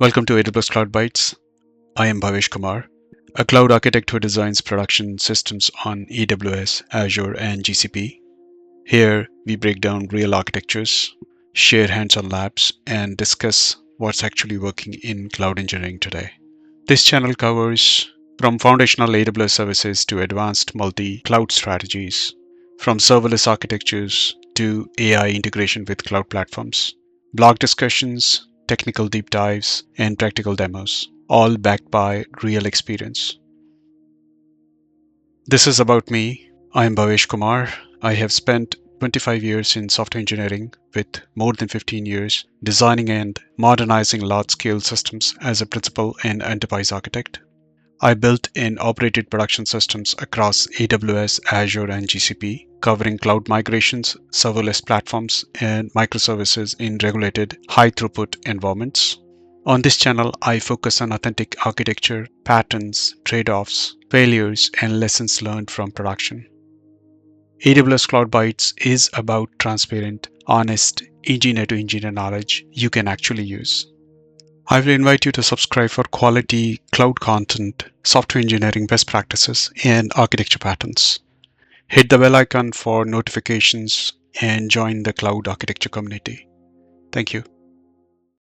Welcome to AWS Cloud Bytes. I am Bhavesh Kumar, a cloud architect who designs production systems on AWS, Azure, and GCP. Here, we break down real architectures, share hands-on labs, and discuss what's actually working in cloud engineering today. This channel covers from foundational AWS services to advanced multi-cloud strategies, from serverless architectures to AI integration with cloud platforms, blog discussions, technical deep dives, and practical demos, all backed by real experience. This is about me. I am Bhavesh Kumar. I have spent 25 years in software engineering with more than 15 years designing and modernizing large-scale systems as a principal and enterprise architect. I built and operated production systems across AWS, Azure, and GCP, covering cloud migrations, serverless platforms, and microservices in regulated high-throughput environments. On this channel, I focus on authentic architecture, patterns, trade-offs, failures, and lessons learned from production. AWS Cloud Bytes is about transparent, honest, engineer-to-engineer knowledge you can actually use. I will invite you to subscribe for quality cloud content, software engineering best practices, and architecture patterns. Hit the bell icon for notifications and join the cloud architecture community. Thank you.